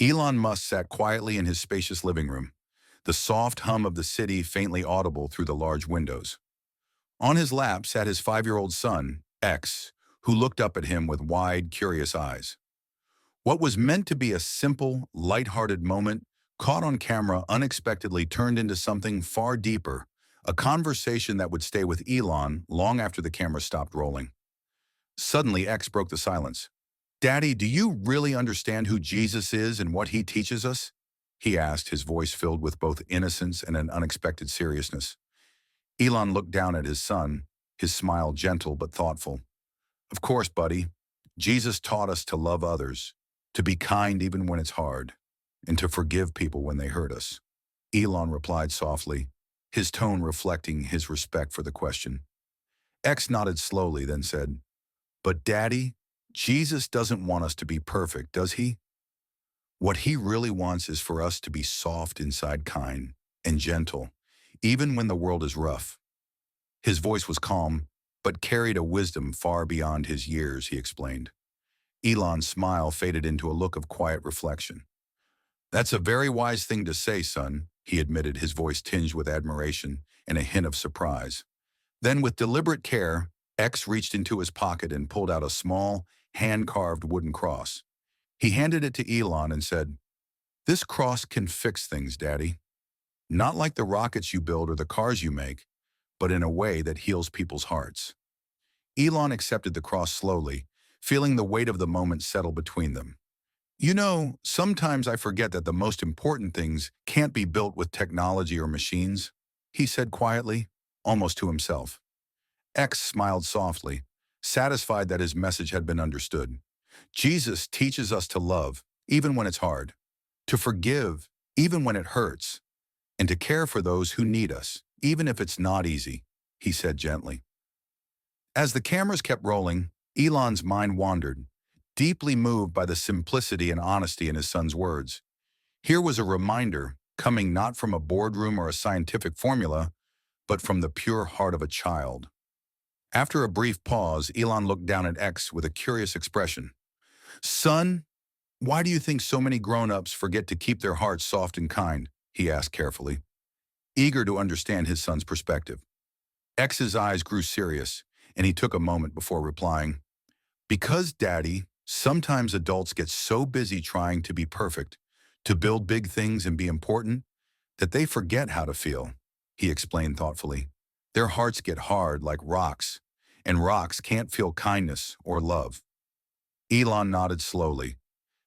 Elon Musk sat quietly in his spacious living room, the soft hum of the city faintly audible through the large windows. On his lap sat his 5-year-old son, X, who looked up at him with wide, curious eyes. What was meant to be a simple, light-hearted moment, caught on camera unexpectedly turned into something far deeper, a conversation that would stay with Elon long after the camera stopped rolling. Suddenly, X broke the silence. "Daddy, do you really understand who Jesus is and what he teaches us?" he asked, his voice filled with both innocence and an unexpected seriousness. Elon looked down at his son, his smile gentle but thoughtful. "Of course, buddy. Jesus taught us to love others, to be kind even when it's hard, and to forgive people when they hurt us." Elon replied softly, his tone reflecting his respect for the question. X nodded slowly, then said, "But Daddy, Jesus doesn't want us to be perfect, does he? What he really wants is for us to be soft inside, kind and gentle, even when the world is rough." His voice was calm, but carried a wisdom far beyond his years, he explained. Elon's smile faded into a look of quiet reflection. "That's a very wise thing to say, son," he admitted, his voice tinged with admiration and a hint of surprise. Then, with deliberate care, X reached into his pocket and pulled out a small, hand-carved wooden cross. He handed it to Elon and said, "This cross can fix things, Daddy. Not like the rockets you build or the cars you make, but in a way that heals people's hearts." Elon accepted the cross slowly, feeling the weight of the moment settle between them. "You know, sometimes I forget that the most important things can't be built with technology or machines," he said quietly, almost to himself. X smiled softly, satisfied that his message had been understood. Jesus teaches us to love, even when it's hard, to forgive, even when it hurts, and to care for those who need us, even if it's not easy, he said gently. As the cameras kept rolling, Elon's mind wandered, deeply moved by the simplicity and honesty in his son's words. Here was a reminder, coming not from a boardroom or a scientific formula, but from the pure heart of a child. After a brief pause, Elon looked down at X with a curious expression. "Son, why do you think so many grown-ups forget to keep their hearts soft and kind?" he asked carefully, eager to understand his son's perspective. X's eyes grew serious, and he took a moment before replying, "Because, Daddy, sometimes adults get so busy trying to be perfect, to build big things and be important, that they forget how to feel," he explained thoughtfully. "Their hearts get hard like rocks, and rocks can't feel kindness or love." Elon nodded slowly,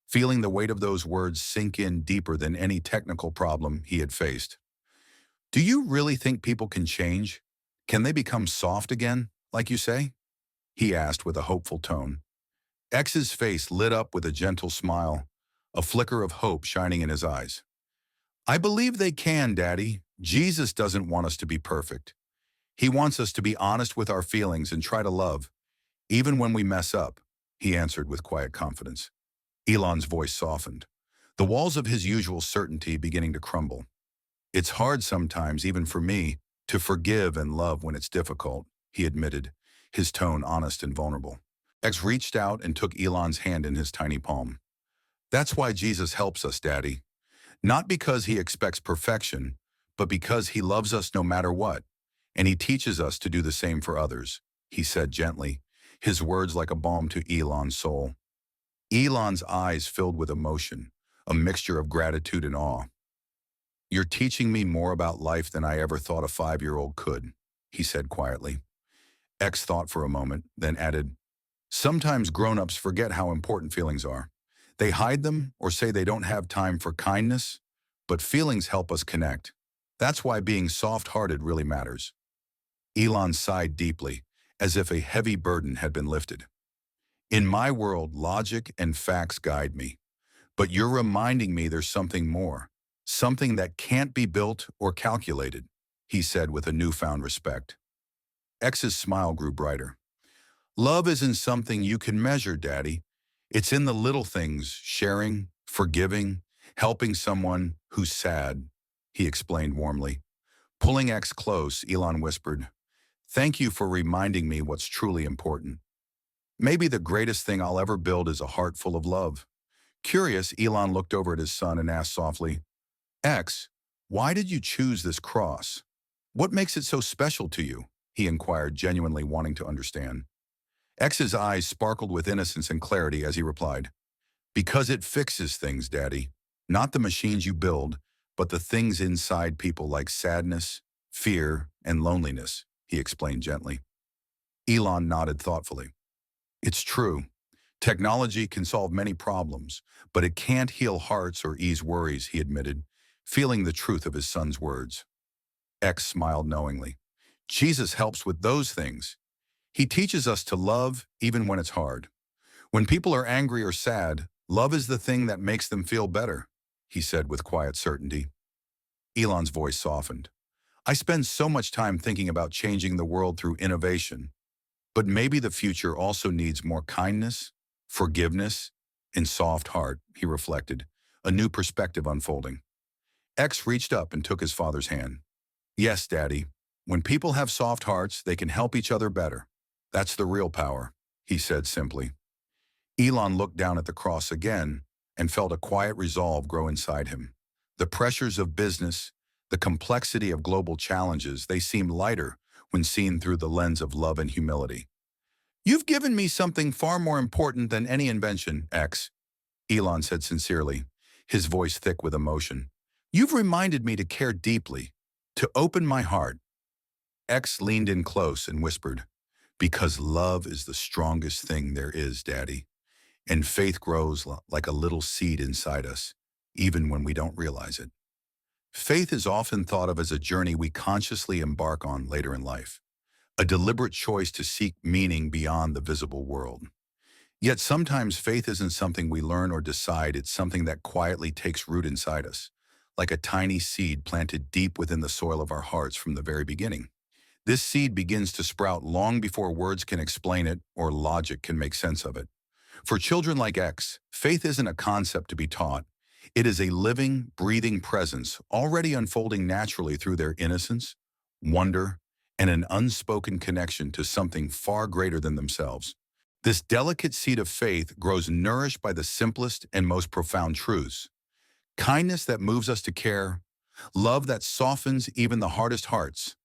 feeling the weight of those words sink in deeper than any technical problem he had faced. "Do you really think people can change? Can they become soft again, like you say?" he asked with a hopeful tone. X's face lit up with a gentle smile, a flicker of hope shining in his eyes. "I believe they can, Daddy. Jesus doesn't want us to be perfect. He wants us to be honest with our feelings and try to love, even when we mess up," he answered with quiet confidence. Elon's voice softened, the walls of his usual certainty beginning to crumble. "It's hard sometimes, even for me, to forgive and love when it's difficult," he admitted, his tone honest and vulnerable. X reached out and took Elon's hand in his tiny palm. "That's why Jesus helps us, Daddy. Not because he expects perfection, but because he loves us no matter what, and he teaches us to do the same for others," he said gently, his words like a balm to Elon's soul. Elon's eyes filled with emotion, a mixture of gratitude and awe. "You're teaching me more about life than I ever thought a 5-year-old could," he said quietly. X thought for a moment, then added, "Sometimes grown-ups forget how important feelings are. They hide them or say they don't have time for kindness, but feelings help us connect. That's why being soft-hearted really matters." Elon sighed deeply, as if a heavy burden had been lifted. "In my world, logic and facts guide me. But you're reminding me there's something more, something that can't be built or calculated," he said with a newfound respect. X's smile grew brighter. "Love isn't something you can measure, Daddy. It's in the little things, sharing, forgiving, helping someone who's sad," he explained warmly. Pulling X close, Elon whispered, "Thank you for reminding me what's truly important. Maybe the greatest thing I'll ever build is a heart full of love, Curious, Elon looked over at his son and asked softly, X, why did you choose this cross? What makes it so special to you? He inquired, genuinely wanting to understand. X's eyes sparkled with innocence and clarity as he replied, Because it fixes things, Daddy. Not the machines you build, but the things inside people like sadness, fear, and loneliness, he explained gently. Elon nodded thoughtfully. It's true. Technology can solve many problems, but it can't heal hearts or ease worries, he admitted, feeling the truth of his son's words. X smiled knowingly. Jesus helps with those things. He teaches us to love even when it's hard. When people are angry or sad, love is the thing that makes them feel better, he said with quiet certainty. Elon's voice softened. I spend so much time thinking about changing the world through innovation, but maybe the future also needs more kindness, forgiveness, and soft heart, he reflected, a new perspective unfolding. X reached up and took his father's hand. Yes, Daddy, when people have soft hearts, they can help each other better. That's the real power, he said simply. Elon looked down at the cross again and felt a quiet resolve grow inside him. The pressures of business, the complexity of global challenges, they seemed lighter when seen through the lens of love and humility. You've given me something far more important than any invention, X, Elon said sincerely, his voice thick with emotion. You've reminded me to care deeply, to open my heart. X leaned in close and whispered, Because love is the strongest thing there is, Daddy, and faith grows like a little seed inside us, even when we don't realize it. Faith is often thought of as a journey we consciously embark on later in life, a deliberate choice to seek meaning beyond the visible world. Yet sometimes faith isn't something we learn or decide, it's something that quietly takes root inside us, like a tiny seed planted deep within the soil of our hearts from the very beginning. This seed begins to sprout long before words can explain it or logic can make sense of it. For children like X, faith isn't a concept to be taught. It is a living, breathing presence already unfolding naturally through their innocence, wonder, and an unspoken connection to something far greater than themselves. This delicate seed of faith grows nourished by the simplest and most profound truths. Kindness that moves us to care, love that softens even the hardest hearts,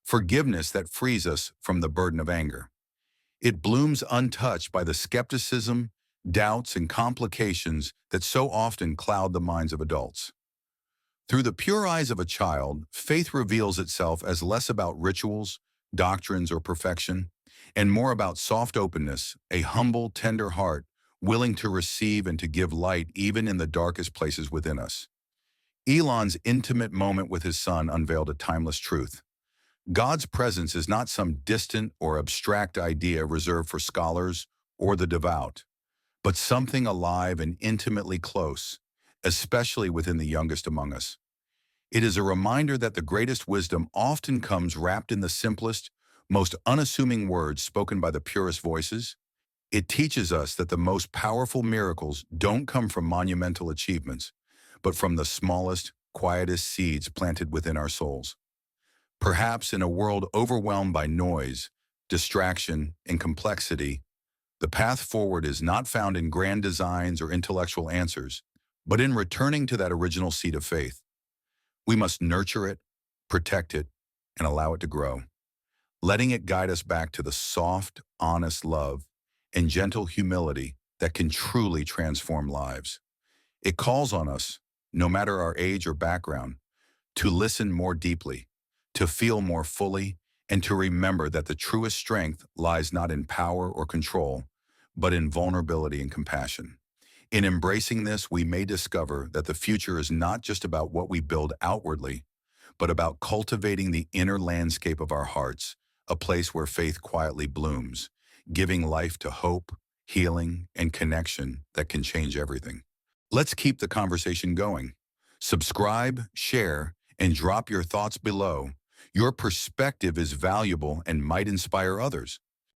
forgiveness that frees us from the burden of anger. It blooms untouched by the skepticism, doubts, and complications that so often cloud the minds of adults. Through the pure eyes of a child, faith reveals itself as less about rituals, doctrines, or perfection, and more about soft openness, a humble, tender heart, willing to receive and to give light even in the darkest places within us. Elon's intimate moment with his son unveiled a timeless truth. God's presence is not some distant or abstract idea reserved for scholars or the devout, but something alive and intimately close, especially within the youngest among us. It is a reminder that the greatest wisdom often comes wrapped in the simplest, most unassuming words spoken by the purest voices. It teaches us that the most powerful miracles don't come from monumental achievements, but from the smallest, quietest seeds planted within our souls. Perhaps in a world overwhelmed by noise, distraction, and complexity, the path forward is not found in grand designs or intellectual answers, but in returning to that original seed of faith. We must nurture it, protect it, and allow it to grow, letting it guide us back to the soft, honest love and gentle humility that can truly transform lives. It calls on us, no matter our age or background, to listen more deeply, to feel more fully, and to remember that the truest strength lies not in power or control, but in vulnerability and compassion. In embracing this, we may discover that the future is not just about what we build outwardly, but about cultivating the inner landscape of our hearts, a place where faith quietly blooms, giving life to hope, healing, and connection that can change everything. Let's keep the conversation going. Subscribe, share, and drop your thoughts below. Your perspective is valuable and might inspire others.